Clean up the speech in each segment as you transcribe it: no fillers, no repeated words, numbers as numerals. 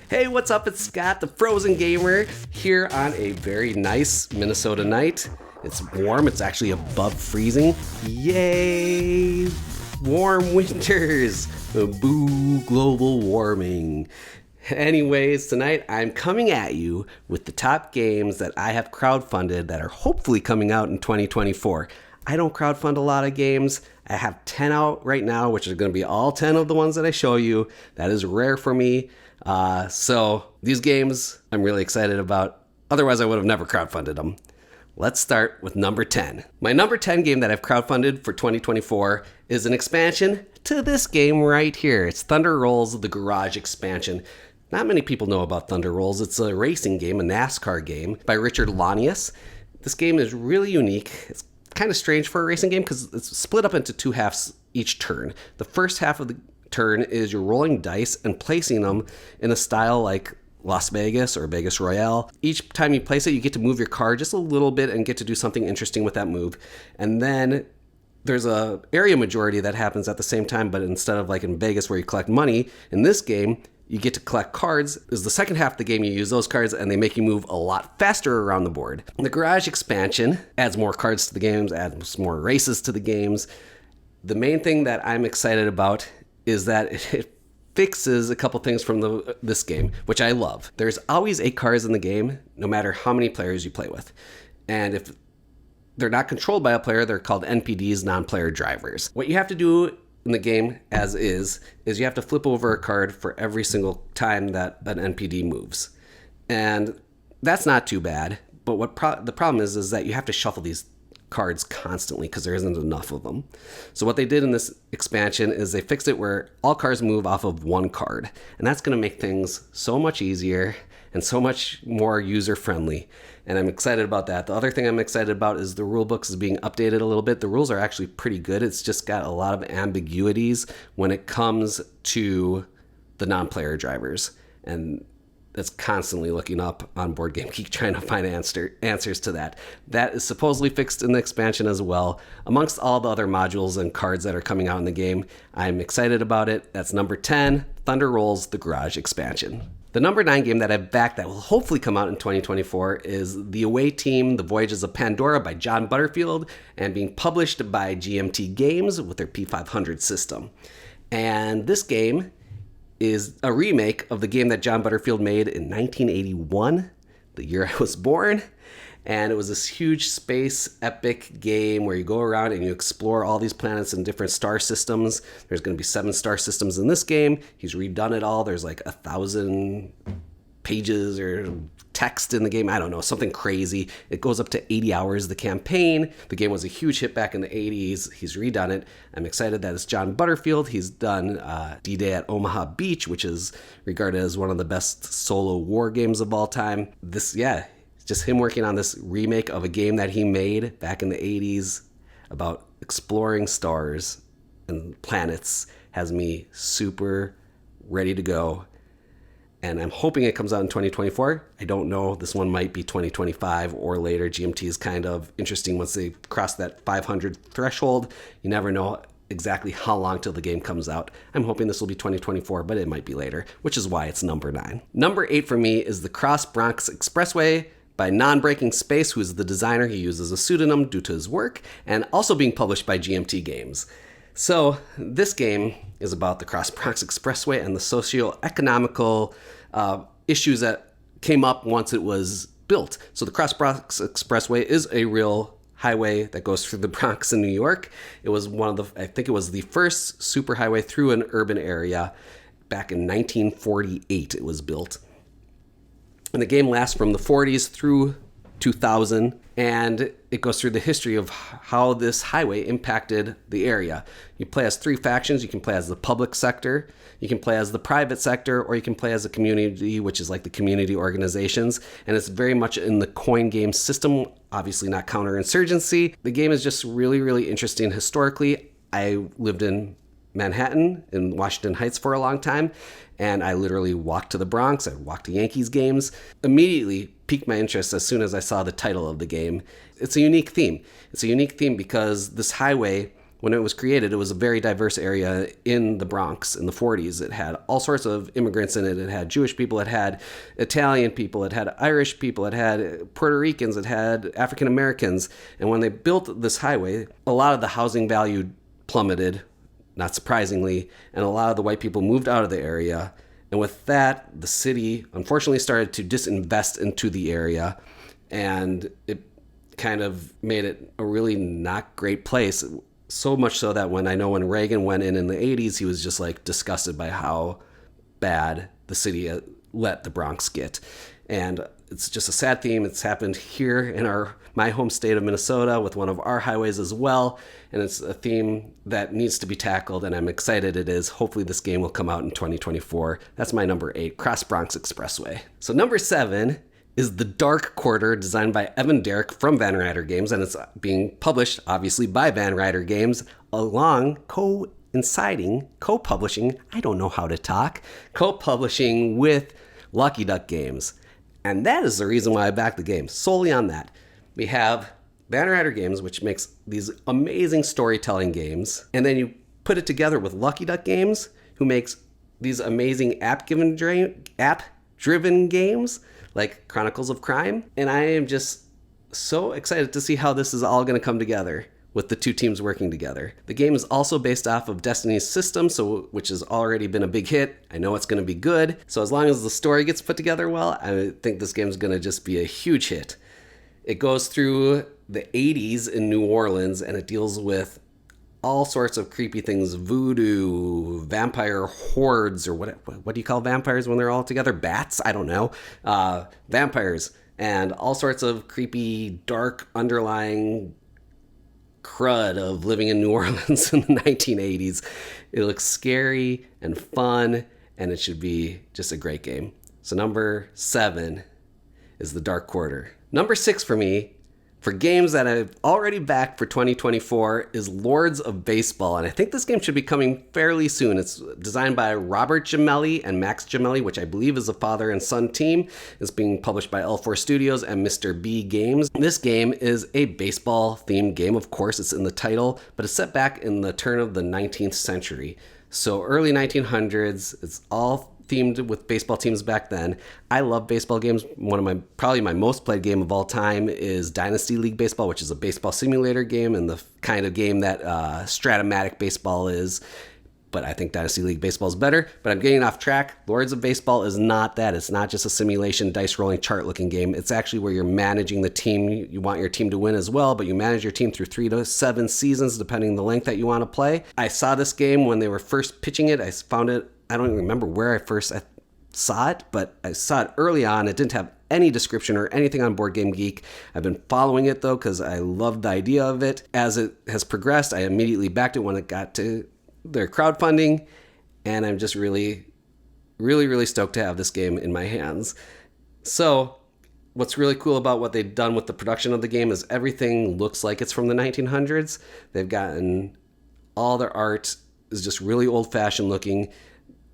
Hey, what's up? It's Scott, the Frozen Gamer, here on a very nice Minnesota night. It's warm. It's actually above freezing. Yay! Warm winters. Boo, global warming. Anyways, tonight I'm coming at you with the top games that I have crowdfunded that are hopefully coming out in 2024. I don't crowdfund a lot of games. I have 10 out right now, which are going to be all 10 of the ones that I show you. That is rare for me. So these games I'm really excited about. Otherwise, I would have never crowdfunded them. Let's start with number 10. My number 10 game that I've crowdfunded for 2024 is an expansion to this game right here. It's Thunder Rolls, the Garage expansion. Not many people know about Thunder Rolls. It's a racing game, a NASCAR game by Richard Lanius. This game is really unique. It's kind of strange for a racing game because it's split up into two halves each turn. The first half of the turn is you're rolling dice and placing them in a style like Las Vegas or Vegas Royale. Each time you place it, you get to move your card just a little bit and get to do something interesting with that move. And then there's a area majority that happens at the same time, but instead of like in Vegas where you collect money, in this game, you get to collect cards. Is the second half of the game, you use those cards and they make you move a lot faster around the board. The Garage expansion adds more cards to the games, adds more races to the games. The main thing that I'm excited about is that it fixes a couple things from this game, which I love. There's always 8 cards in the game, no matter how many players you play with. And if they're not controlled by a player, they're called NPDs, non-player drivers. What you have to do in the game, as is you have to flip over a card for every single time that an NPD moves. And that's not too bad, but the problem is that you have to shuffle these cards constantly because there isn't enough of them. So what they did in this expansion is they fixed it where all cards move off of one card. And that's going to make things so much easier and so much more user-friendly. And I'm excited about that. The other thing I'm excited about is the rule books is being updated a little bit. The rules are actually pretty good. It's just got a lot of ambiguities when it comes to the non-player drivers. And that's constantly looking up on Board Game Geek trying to find answers to that. That is supposedly fixed in the expansion as well. Amongst all the other modules and cards that are coming out in the game, I'm excited about it. That's number 10, Thunder Rolls, the Garage expansion. The number 9 game that I've backed that will hopefully come out in 2024 is The Away Team, The Voyages of Pandora by John Butterfield and being published by GMT Games with their P500 system. And this game is a remake of the game that John Butterfield made in 1981, the year I was born. And it was this huge space epic game where you go around and you explore all these planets and different star systems. There's going to be 7 star systems in this game. He's redone it all. There's like 1,000 pages or text in the game. I don't know, something crazy. It goes up to 80 hours, the campaign. The game was a huge hit back in the 80s. He's redone it. I'm excited that it's John Butterfield. He's done D-Day at Omaha Beach, which is regarded as one of the best solo war games of all time. Just him working on this remake of a game that he made back in the 80s about exploring stars and planets has me super ready to go. And I'm hoping it comes out in 2024. I don't know. This one might be 2025 or later. GMT is kind of interesting once they cross that 500 threshold. You never know exactly how long till the game comes out. I'm hoping this will be 2024, but it might be later, which is why it's number 9. Number 8 for me is the Bronx Expressway by Non-Breaking Space, who is the designer. He uses a pseudonym due to his work, and also being published by GMT Games. So this game is about the Bronx Expressway and the socio-economical issues that came up once it was built. So the Bronx Expressway is a real highway that goes through the Bronx in New York. It was I think it was the first superhighway through an urban area. Back in 1948 it was built. And the game lasts from the 40s through 2000, and it goes through the history of how this highway impacted the area. You play as 3 factions. You can play as the public sector, you can play as the private sector, or you can play as a community, which is like the community organizations. And it's very much in the coin game system, obviously not counterinsurgency. The game is just really, really interesting historically. I lived in Manhattan in Washington Heights for a long time, and I literally walked to the Bronx. I walked to Yankees games. Immediately piqued my interest as soon as I saw the title of the game. It's a unique theme. It's a unique theme because this highway when it was created, it was a very diverse area in the Bronx in the 40s. It had all sorts of immigrants in it. It had Jewish people, it had Italian people, it had Irish people, it had Puerto Ricans, it had African Americans. And when they built this highway, a lot of the housing value plummeted, not surprisingly, and a lot of the white people moved out of the area. And with that, the city unfortunately started to disinvest into the area, and it kind of made it a really not great place. So much so that when Reagan went in the 80s, he was just like disgusted by how bad the city let the Bronx get. And it's just a sad theme. It's happened here in my home state of Minnesota with one of our highways as well. And it's a theme that needs to be tackled, and I'm excited it is. Hopefully this game will come out in 2024. That's my number 8, Cross Bronx Expressway. So number 7 is The Dark Quarter, designed by Evan Derrick from Van Ryder Games, and it's being published, obviously, by Van Ryder Games, along co-publishing, I don't know how to talk, co-publishing with Lucky Duck Games. And that is the reason why I backed the game, solely on that. We have Van Ryder Games, which makes these amazing storytelling games, and then you put it together with Lucky Duck Games, who makes these amazing app-driven games, like Chronicles of Crime. And I am just so excited to see how this is all going to come together with the two teams working together. The game is also based off of Destiny's system, which has already been a big hit. I know it's going to be good. So as long as the story gets put together well, I think this game is going to just be a huge hit. It goes through the 80s in New Orleans, and it deals with all sorts of creepy things: voodoo, vampire hordes, or what do you call vampires when they're all together? Bats? I don't know. Vampires, and all sorts of creepy, dark, underlying crud of living in New Orleans in the 1980s. It looks scary and fun, and it should be just a great game. So number 7 is The Dark Quarter. Number 6 for me, for games that I've already backed for 2024, is Lords of Baseball. And I think this game should be coming fairly soon. It's designed by Robert Gemelli and Max Gemelli, which I believe is a father and son team. It's being published by L4 Studios and Mr. B Games. This game is a baseball-themed game. Of course, it's in the title, but it's set back in the turn of the 19th century. So early 1900s, it's all themed with baseball teams back then. I love baseball games. Probably my most played game of all time is Dynasty League Baseball, which is a baseball simulator game and the kind of game that Stratomatic Baseball is. But I think Dynasty League Baseball is better. But I'm getting off track. Lords of Baseball is not that. It's not just a simulation, dice rolling, chart looking game. It's actually where you're managing the team. You want your team to win as well, but you manage your team through 3 to 7 seasons, depending on the length that you want to play. I saw this game when they were first pitching it. I found it, I don't even remember where I first saw it, but I saw it early on. It didn't have any description or anything on Board Game Geek. I've been following it though because I loved the idea of it. As it has progressed, I immediately backed it when it got to their crowdfunding, and I'm just really, really, really stoked to have this game in my hands. So what's really cool about what they've done with the production of the game is everything looks like it's from the 1900s. They've gotten all their art is just really old-fashioned looking.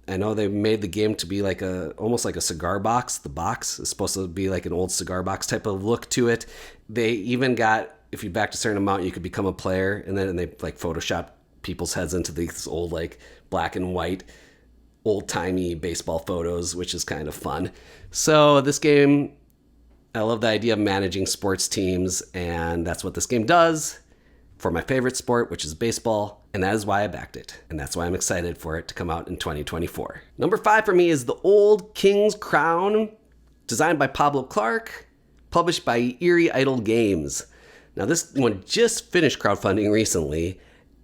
I know they made the game to be like almost like a cigar box. The box is supposed to be like an old cigar box type of look to it. They even got, if you backed a certain amount, you could become a player, and then they like Photoshopped people's heads into these old like black and white old-timey baseball photos, which is kind of fun. So this game, I love the idea of managing sports teams, and that's what this game does for my favorite sport, which is baseball, and that is why I backed it, and that's why I'm excited for it to come out in 2024. Number 5 for me is The Old King's Crown, designed by Pablo Clark, published by Eerie Idle Games. Now this one just finished crowdfunding recently,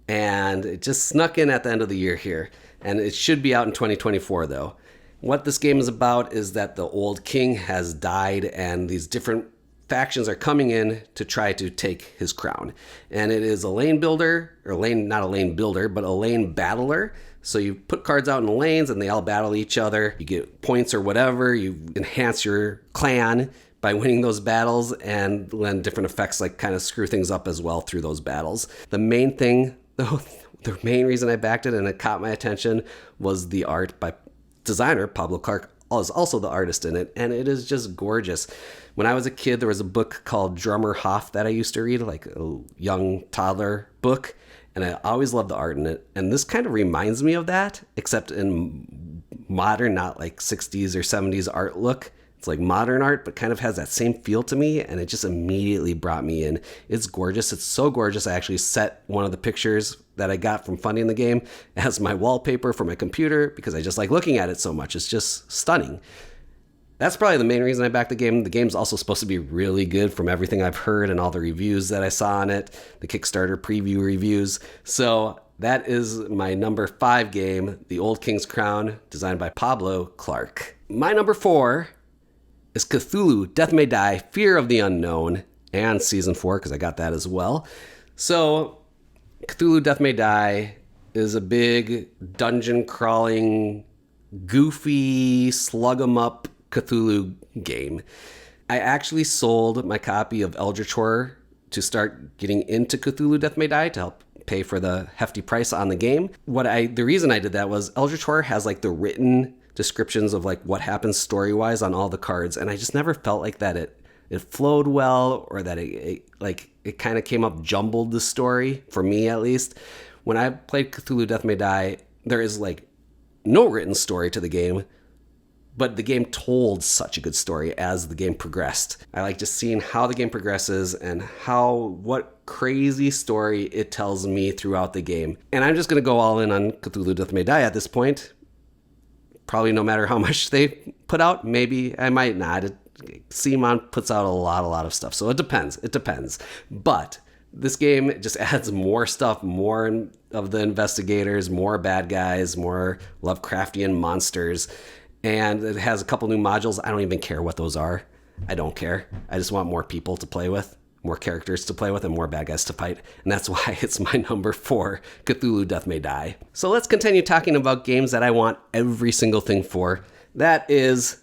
and it just snuck in at the end of the year here, and it should be out in 2024 though. What this game is about is that the old king has died, and these different factions are coming in to try to take his crown. And it is a lane builder, or not a lane builder, but a lane battler. So you put cards out in the lanes and they all battle each other. You get points or whatever. You enhance your clan by winning those battles, and then different effects like kind of screw things up as well through those battles. The main thing, though, the main reason I backed it and it caught my attention was the art by designer Pablo Clark is also the artist in it, and it is just gorgeous. When I was a kid, there was a book called Drummer Hoff that I used to read, like a young toddler book, and I always love the art in it. And this kind of reminds me of that, except in modern, not like 60s or 70s art look. It's like modern art, but kind of has that same feel to me, and it just immediately brought me in. It's gorgeous. It's so gorgeous. I actually set one of the pictures that I got from funding the game as my wallpaper for my computer because I just like looking at it so much. It's just stunning. That's probably the main reason I backed the game. The game's also supposed to be really good from everything I've heard and all the reviews that I saw on it, the Kickstarter preview reviews. So that is my number 5 game, The Old King's Crown, designed by Pablo Clark. My number 4 is Cthulhu, Death May Die, Fear of the Unknown, and Season 4, because I got that as well. So, Cthulhu, Death May Die is a big dungeon-crawling, goofy, slug-em-up Cthulhu game. I actually sold my copy of Eldritch Horror to start getting into Cthulhu, Death May Die to help pay for the hefty price on the game. The reason I did that was Eldritch Horror has like the written descriptions of like what happens story-wise on all the cards, and I just never felt like that it flowed well, or that it kind of came up jumbled, the story, for me at least. When I played Cthulhu Death May Die, there is like no written story to the game, but the game told such a good story as the game progressed. I like just seeing how the game progresses and what crazy story it tells me throughout the game. And I'm just going to go all in on Cthulhu Death May Die at this point. Probably no matter how much they put out. Maybe I might not. CMON puts out a lot of stuff, so it depends. But this game just adds more stuff, more of the investigators, more bad guys, more Lovecraftian monsters, and it has a couple new modules. I don't even care what those are. I don't care. I just want more people to play with, more characters to play with, and more bad guys to fight. And that's why it's my number 4, Cthulhu Death May Die. So let's continue talking about games that I want every single thing for. That is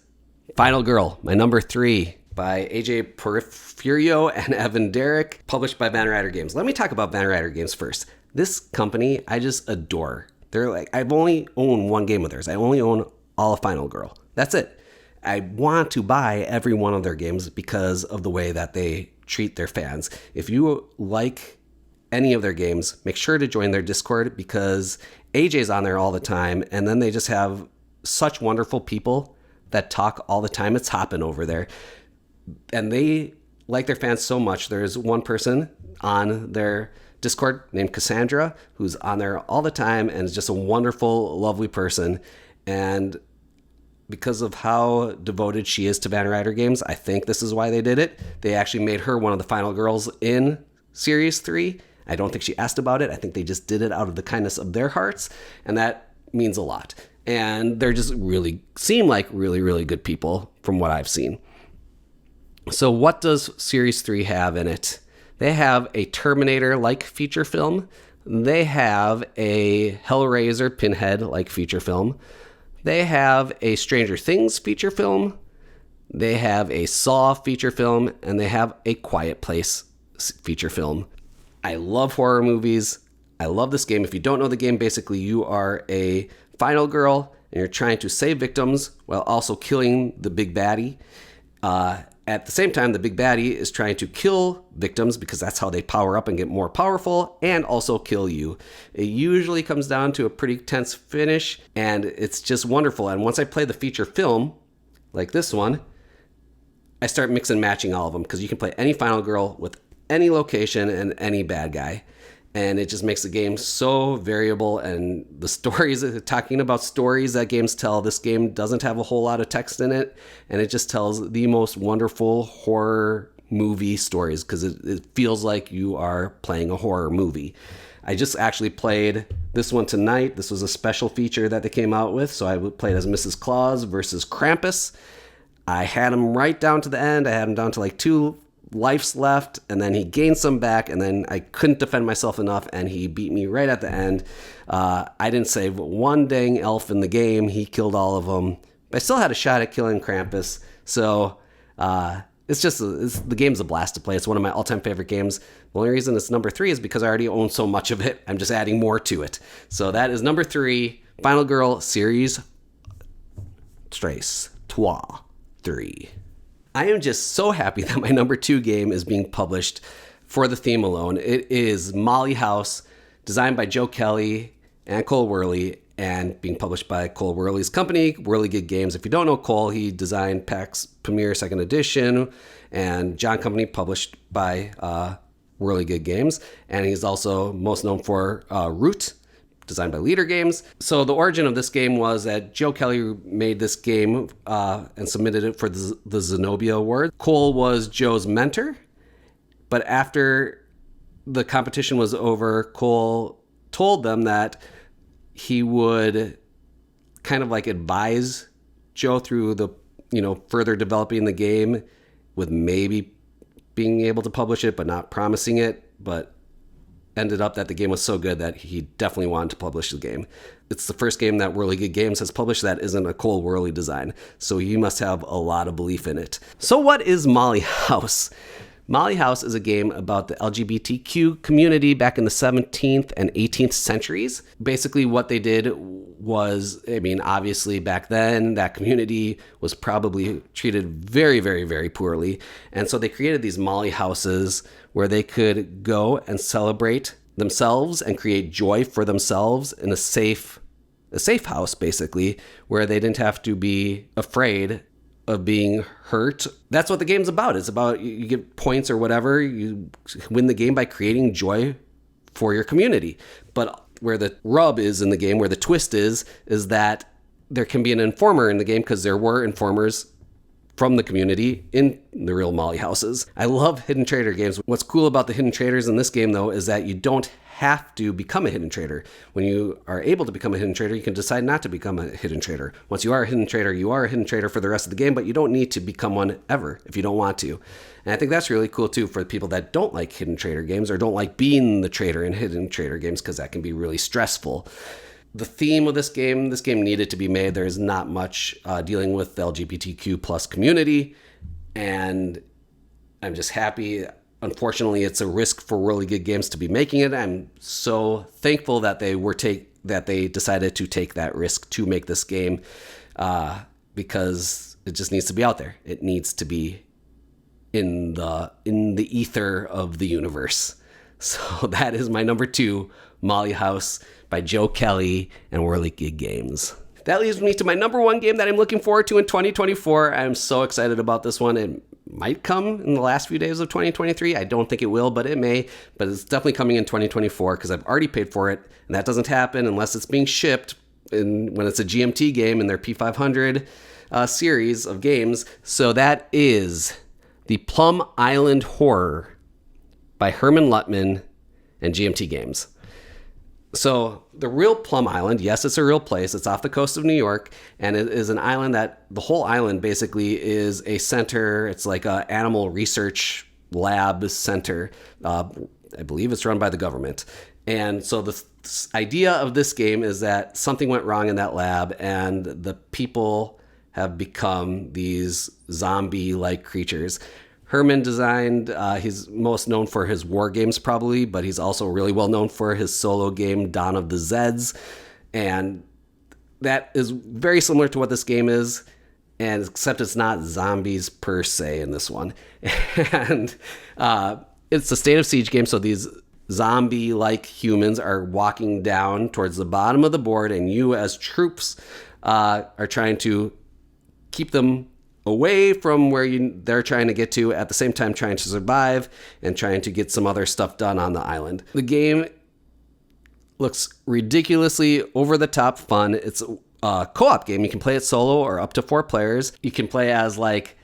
Final Girl, my number 3, by AJ Porfirio and Evan Derrick, published by Van Ryder Games. Let me talk about Van Ryder Games first. This company, I just adore. They're like, I've only owned one game of theirs. I only own all of Final Girl. That's it. I want to buy every one of their games because of the way that they treat their fans. If you like any of their games, make sure to join their Discord, because AJ's on there all the time, and then they just have such wonderful people that talk all the time. It's hopping over there. And they like their fans so much. There's one person on their Discord named Cassandra who's on there all the time and is just a wonderful, lovely person. And because of how devoted she is to Van Ryder Games, I think this is why they did it. They actually made her one of the final girls in Series 3. I don't think she asked about it. I think they just did it out of the kindness of their hearts, and that means a lot. And they're just seem like really good people from what I've seen. So what does Series 3 have in it? They have a Terminator-like feature film. They have a Hellraiser Pinhead-like feature film. They have a Stranger Things feature film. They have a Saw feature film, and they have a Quiet Place feature film. I love horror movies. I love this game. If you don't know the game, basically you are a final girl and you're trying to save victims while also killing the big baddie. At the same time, the big baddie is trying to kill victims because that's how they power up and get more powerful, and also kill you. It usually comes down to a pretty tense finish, and it's just wonderful. And once I play the feature film, like this one, I start mix and matching all of them, because you can play any final girl with any location and any bad guy. And it just makes the game so variable. And the stories, talking about stories that games tell, this game doesn't have a whole lot of text in it. And it just tells the most wonderful horror movie stories, because it feels like you are playing a horror movie. I just actually played this one tonight. This was a special feature that they came out with. So I played as Mrs. Claus versus Krampus. I had him right down to the end. I had him down to like 2 lives left, and then he gained some back, and then I couldn't defend myself enough, and he beat me right at the end. I didn't save one dang elf in the game. He killed all of them. But I still had a shot at killing Krampus. So the game's a blast to play. It's one of my all-time favorite games. The only reason it's number 3 is because I already own so much of it. I'm just adding more to it. So that is number 3, Final Girl Series 3. I am just so happy that my number 2 game is being published for the theme alone. It is Molly House, designed by Joe Kelly and Cole Worley, and being published by Cole Worley's company, Whirligig Games. If you don't know Cole, he designed PAX Premier 2nd Edition, and John Company, published by Whirligig Games. And he's also most known for Root, designed by Leader Games. So the origin of this game was that Joe Kelly made this game and submitted it for the Zenobia Award. Cole was Joe's mentor, but after the competition was over, Cole told them that he would kind of like advise Joe through the, further developing the game, with maybe being able to publish it, but not promising it, but ended up that the game was so good that he definitely wanted to publish the game. It's the first game that Whirligig Games has published that isn't a Cole Worley design, so you must have a lot of belief in it. So what is Molly House? Molly House is a game about the LGBTQ community back in the 17th and 18th centuries. Basically what they did was, obviously back then that community was probably treated very, very, very poorly. And so they created these Molly Houses where they could go and celebrate themselves and create joy for themselves in a safe house, basically, where they didn't have to be afraid of being hurt. That's what the game's about. It's about you get points or whatever. You win the game by creating joy for your community. But where the rub is in the game, where the twist is that there can be an informer in the game, because there were informers from the community in the real Molly Houses. I love hidden trader games. What's cool about the hidden traders in this game, though, is that you don't have to become a hidden trader. When you are able to become a hidden trader, you can decide not to become a hidden trader. Once you are a hidden trader, you are a hidden trader for the rest of the game, but you don't need to become one ever if you don't want to. And I think that's really cool, too, for people that don't like hidden trader games or don't like being the trader in hidden trader games, because that can be really stressful. The theme of this game needed to be made. There's not much dealing with the LGBTQ plus community, and I'm just happy. Unfortunately, it's a risk for Whirligig Games to be making it. I'm so thankful that they decided to take that risk to make this game, because it just needs to be out there. It needs to be in the ether of the universe. So that is my number 2, Molly House by Joe Kelly and Whirligig Games. That leads me to my number 1 game that I'm looking forward to in 2024. I'm so excited about this one. It might come in the last few days of 2023. I don't think it will, but it may. But it's definitely coming in 2024 because I've already paid for it. And that doesn't happen unless it's being shipped when it's a GMT game in their P500 series of games. So that is the Plum Island Horror by Herman Luttman and GMT Games. So the real Plum Island, yes, it's a real place. It's off the coast of New York, and it is an island that the whole island basically is a center. It's like an animal research lab center. I believe it's run by the government. And so the idea of this game is that something went wrong in that lab, and the people have become these zombie-like creatures. Herman designed, he's most known for his war games probably, but he's also really well known for his solo game, Dawn of the Zeds. And that is very similar to what this game is, and except it's not zombies per se in this one. And it's a state of siege game, so these zombie-like humans are walking down towards the bottom of the board, and you as troops are trying to keep them away from where they're trying to get to, at the same time trying to survive and trying to get some other stuff done on the island. The game looks ridiculously over-the-top fun. It's a co-op game. You can play it solo or up to 4 players. You can play as like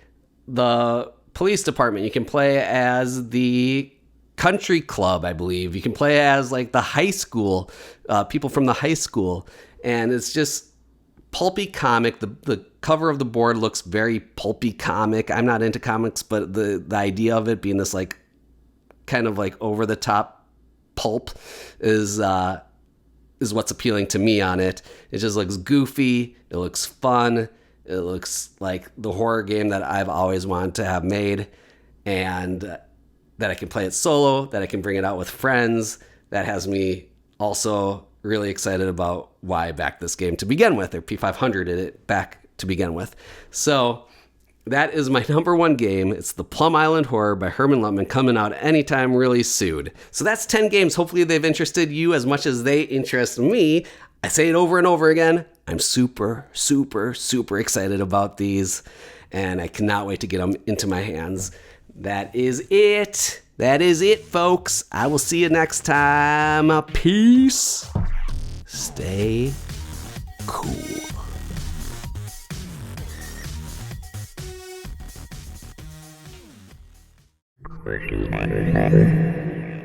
the police department. You can play as the country club, I believe. You can play as like the high school, people from the high school. And it's just pulpy comic. The cover of the board looks very pulpy comic. I'm not into comics, but the idea of it being this like kind of like over the top pulp is what's appealing to me on it. It just looks goofy. It looks fun. It looks like the horror game that I've always wanted to have made, and that I can play it solo, that I can bring it out with friends. That has me also really excited about why I backed this game to begin with, or P500 it back to begin with. So that is my number one game. It's the Plum Island Horror by Herman Lutman, coming out anytime really soon. So that's 10 games. Hopefully they've interested you as much as they interest me. I say it over and over again. I'm super, super, super excited about these, and I cannot wait to get them into my hands. That is it. That is it, folks. I will see you next time. Peace. Stay cool. Crowdfunded.